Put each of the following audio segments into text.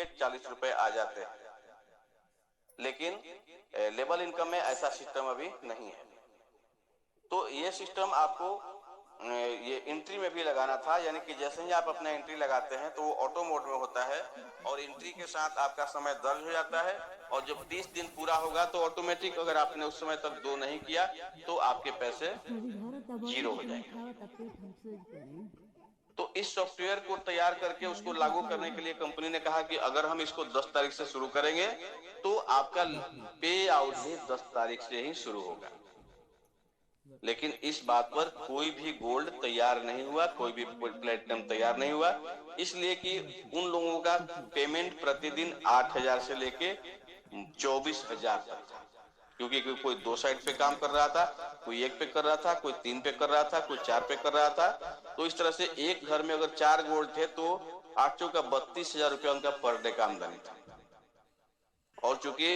Immediate 40 रुपए आ जाते हैं, लेकिन लेबल इनकम में ऐसा सिस्टम अभी नहीं है। तो ये सिस्टम आपको ये एंट्री में भी लगाना था, यानी कि जैसे ही आप अपना एंट्री लगाते हैं तो वो ऑटो मोड में होता है और एंट्री के साथ आपका समय दर्ज हो जाता है, और जब 30 दिन पूरा होगा तो ऑटोमेटिक अगर आपने उस समय तक 2 नहीं किया तो आपके पैसे जीरो हो जाएंगे। तो इस सॉफ्टवेयर को तैयार करके उसको लागू करने के लिए कंपनी ने कहा कि अगर हम इसको 10 तारीख से शुरू करेंगे तो आपका पे आउट भी 10 तारीख से ही शुरू होगा। लेकिन इस बात पर कोई भी गोल्ड तैयार नहीं हुआ, कोई भी प्लेटिनम तैयार नहीं हुआ, इसलिए कि उन लोगों का पेमेंट प्रतिदिन 8,000 से लेके 24,000 तक था, क्योंकि कोई 2 साइड पे काम कर रहा था, कोई 1 पे कर रहा था, कोई 3 पे कर रहा था, कोई 4 पे कर रहा था। तो इस तरह से एक घर में अगर 4 गोल्ड थे तो 8 का 32,000 रुपया उनका पर डे का आमदनी था। और चूंकि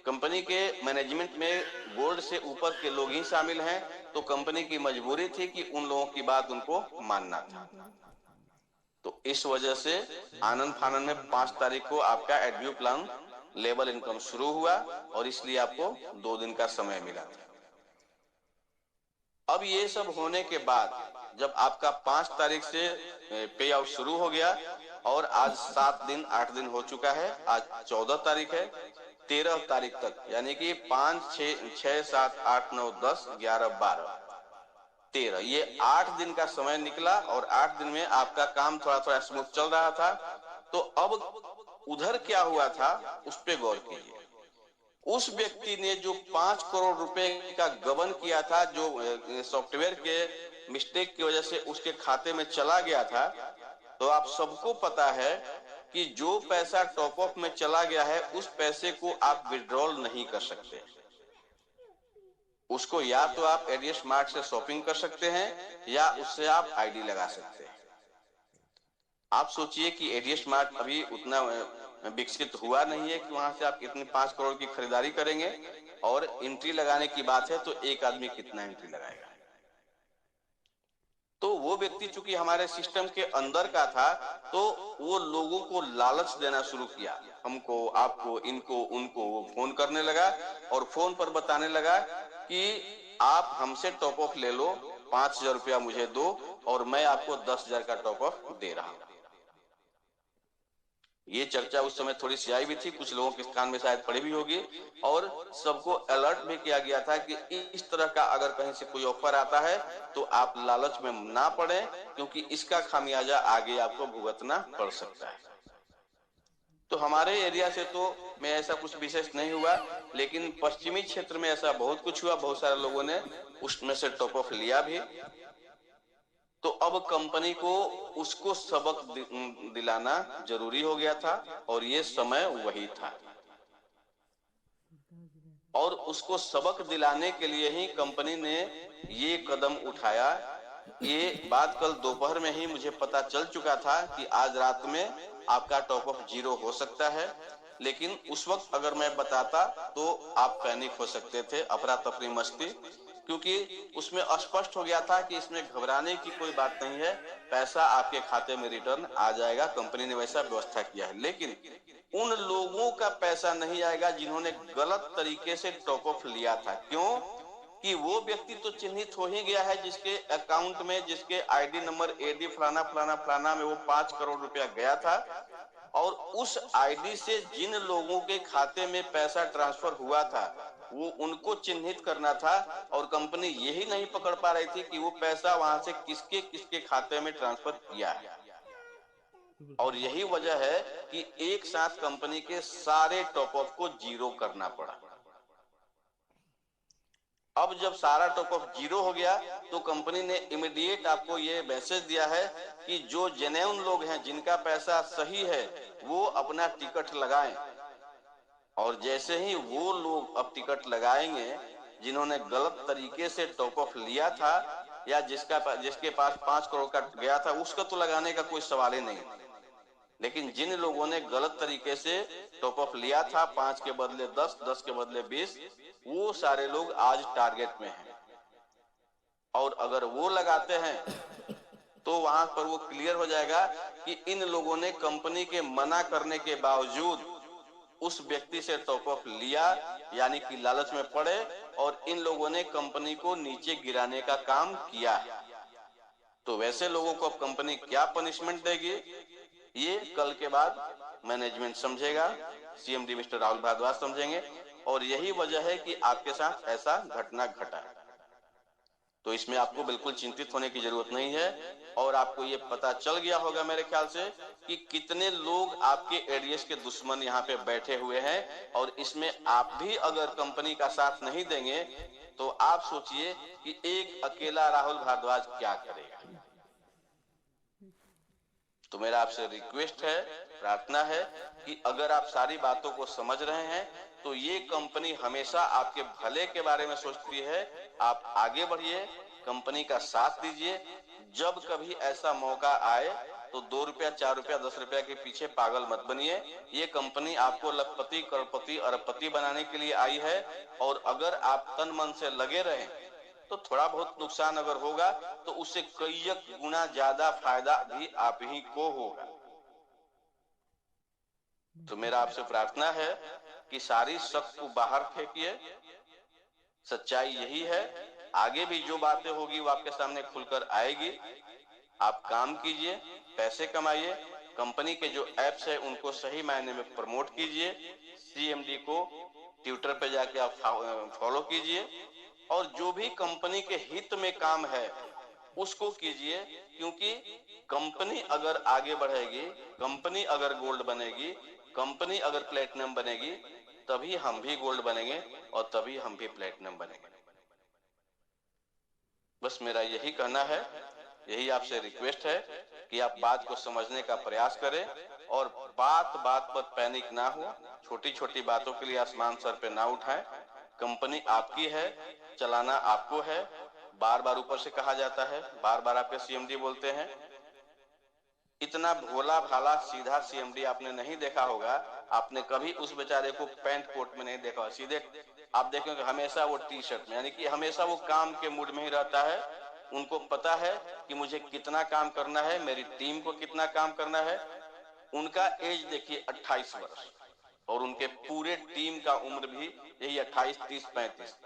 कंपनी के मैनेजमेंट में गोल्ड से ऊपर के लोग ही शामिल हैं, तो कंपनी की मजबूरी थी कि उन लोगों की बात उनको मानना था। तो इस वजह से आनंद फानन में 5 तारीख को आपका एडव्यू प्लान लेबल इनकम शुरू हुआ और इसलिए आपको 2 दिन का समय मिला था। अब ये सब होने के बाद जब आपका 5 तारीख से पे आउट शुरू हो गया और आज 7 दिन 8 दिन हो चुका है, आज 14 तारीख है, 13 तारीख तक यानी कि 5, 6, 7, 8, 9, 10, 11, 12, 13 ये 8 दिन का समय निकला और 8 दिन में आपका काम थोड़ा थोड़ा स्मूथ चल रहा था। तो अब उधर क्या हुआ था उस पे गौर कीजिए। उस व्यक्ति ने जो 5 करोड़ रुपए का गबन किया था, जो सॉफ्टवेयर के मिस्टेक की वजह से उसके खाते में चला गया था, तो आप सबको पता है कि जो पैसा टॉप अप में चला गया है उस पैसे को आप विड्रॉल नहीं कर सकते। उसको या तो आप एडीएस मार्ट से शॉपिंग कर सकते हैं या उससे आप आईडी लगा सकते हैं। आप सोचिए कि एडीएस मार्ट अभी उतना विकसित हुआ नहीं है कि वहां से आप कितनी 5 करोड़ की खरीदारी करेंगे, और एंट्री लगाने की बात है तो एक आदमी कितना एंट्री लगाएगा। तो वो व्यक्ति चूंकि हमारे सिस्टम के अंदर का था तो वो लोगों को लालच देना शुरू किया, हमको, आपको, इनको, उनको। वो फोन करने लगा और फोन पर बताने लगा कि आप हमसे टॉप ऑफ ले लो, 5,000 रुपया मुझे दो और मैं आपको 10,000 का टॉप ऑफ दे रहा हूं। ये चर्चा उस समय थोड़ी सी आई भी थी, कुछ लोगों के कान में शायद पड़ी भी होगी, और सबको अलर्ट भी किया गया था कि इस तरह का अगर कहीं से कोई ऑफर आता है तो आप लालच में ना पड़े, क्योंकि इसका खामियाजा आगे आपको भुगतना पड़ सकता है। तो हमारे एरिया से तो में ऐसा कुछ विशेष नहीं हुआ, लेकिन पश्चिमी क्षेत्र में ऐसा बहुत कुछ हुआ, बहुत सारे लोगों ने उसमें से टॉप ऑफ लिया भी। तो अब कंपनी को उसको सबक दिलाना जरूरी हो गया था और ये समय वही था, और उसको सबक दिलाने के लिए ही कंपनी ने ये कदम उठाया। ये बात कल दोपहर में ही मुझे पता चल चुका था कि आज रात में आपका टॉप अप 0 हो सकता है, लेकिन उस वक्त अगर मैं बताता तो आप पैनिक हो सकते थे, अफरा तफरी मस्ती, क्योंकि उसमें स्पष्ट हो गया था कि इसमें घबराने की कोई बात नहीं है, पैसा आपके खाते में रिटर्न आ जाएगा, कंपनी ने वैसा व्यवस्था किया है। लेकिन उन लोगों का पैसा नहीं आएगा जिन्होंने गलत तरीके से टॉप अप लिया था। क्यों? कि वो व्यक्ति तो चिन्हित हो ही गया है जिसके अकाउंट में, जिसके आईडी नंबर एडी फलाना फलाना फलाना में वो 5 करोड़ रुपया गया था, और उस आईडी से जिन लोगों के खाते में पैसा ट्रांसफर हुआ था वो उनको चिन्हित करना था, और कंपनी यही नहीं पकड़ पा रही थी कि वो पैसा वहां से किसके किसके खाते में ट्रांसफर किया है। और यही वजह है कि एक साथ कंपनी के सारे टॉप अप को 0 करना पड़ा। अब जब सारा टॉप अप 0 हो गया तो कंपनी ने इमीडिएट आपको ये मैसेज दिया है कि जो जेन्युइन लोग हैं, जिनका पैसा सही है, वो अपना टिकट लगाएं। और जैसे ही वो लोग अब टिकट लगाएंगे जिन्होंने गलत तरीके से टॉप अप लिया था, या जिसके पास 5 करोड़ का गया था, उसका तो लगाने का कोई सवाल ही नहीं, लेकिन जिन लोगों ने गलत तरीके से टॉप अप लिया था, 5 के बदले 10, 10 के बदले 20, वो सारे लोग आज टारगेट में हैं। और अगर वो लगाते हैं तो वहां पर वो क्लियर हो जाएगा कि इन लोगों ने कंपनी के मना करने के बावजूद उस व्यक्ति से टॉप अप लिया, यानी कि लालच में पड़े, और इन लोगों ने कंपनी को नीचे गिराने का काम किया। तो वैसे लोगों को अब कंपनी क्या पनिशमेंट देगी, ये कल के बाद मैनेजमेंट समझेगा, सीएमडी मिस्टर राहुल भारद्वाज समझेंगे, और यही वजह है कि आपके साथ ऐसा घटना घटा। तो इसमें आपको बिल्कुल चिंतित होने की जरूरत नहीं है, और आपको ये पता चल गया होगा मेरे ख्याल से कि कितने लोग आपके एडीएस के दुश्मन यहाँ पे बैठे हुए हैं, और इसमें आप भी अगर कंपनी का साथ नहीं देंगे तो आप सोचिए कि एक अकेला राहुल भारद्वाज क्या करेगा। तो मेरा आपसे रिक्वेस्ट है, प्रार्थना है कि अगर आप सारी बातों को समझ रहे हैं तो ये कंपनी हमेशा आपके भले के बारे में सोचती है। आप आगे बढ़िए, कंपनी का साथ दीजिए। जब कभी ऐसा मौका आए तो 2 रुपया 4 रुपया 10 रुपया के पीछे पागल मत बनिए। ये कंपनी आपको लखपति करोड़पति अरबपति बनाने के लिए आई है, और अगर आप तन मन से लगे रहें तो थोड़ा बहुत नुकसान अगर होगा तो उससे कई गुना ज्यादा फायदा भी आप ही को होगा। तो मेरा आपसे प्रार्थना है कि सारी शक को बाहर फेंकिए। सच्चाई यही है, आगे भी जो बातें होगी वो आपके सामने खुलकर आएगी। आप काम कीजिए, पैसे कमाइए, कंपनी के जो एप्स है उनको सही मायने में प्रमोट कीजिए, सीएमडी को ट्विटर पे जाके आप फॉलो कीजिए, और जो भी कंपनी के हित में काम है उसको कीजिए। क्योंकि कंपनी अगर आगे बढ़ेगी, कंपनी अगर गोल्ड बनेगी, कंपनी अगर प्लेटिनम बनेगी, तभी हम भी गोल्ड बनेंगे और तभी हम भी प्लेटिनम बनेंगे। बस मेरा यही कहना है, यही आपसे रिक्वेस्ट है कि आप बात को समझने का प्रयास करें और बात बात पर पैनिक ना हो। छोटी छोटी बातों के लिए आसमान सर पे ना उठाएं। कंपनी आपकी है, चलाना आपको है। बार बार ऊपर से कहा जाता है, बार बार आपके सीएमडी बोलते हैं। इतना भोला भाला सीधा सीएमडी आपने नहीं देखा होगा। आपने कभी उस बेचारे को पैंट कोट में नहीं देखा, सीधे आप देखेंगे हमेशा वो टी शर्ट में, यानी कि हमेशा वो काम के मूड में ही रहता है। उनको पता है कि मुझे कितना काम करना है, मेरी टीम को कितना काम करना है। उनका एज देखिए 28 वर्ष, और उनके पूरे टीम का उम्र भी यही 28, 30, 35।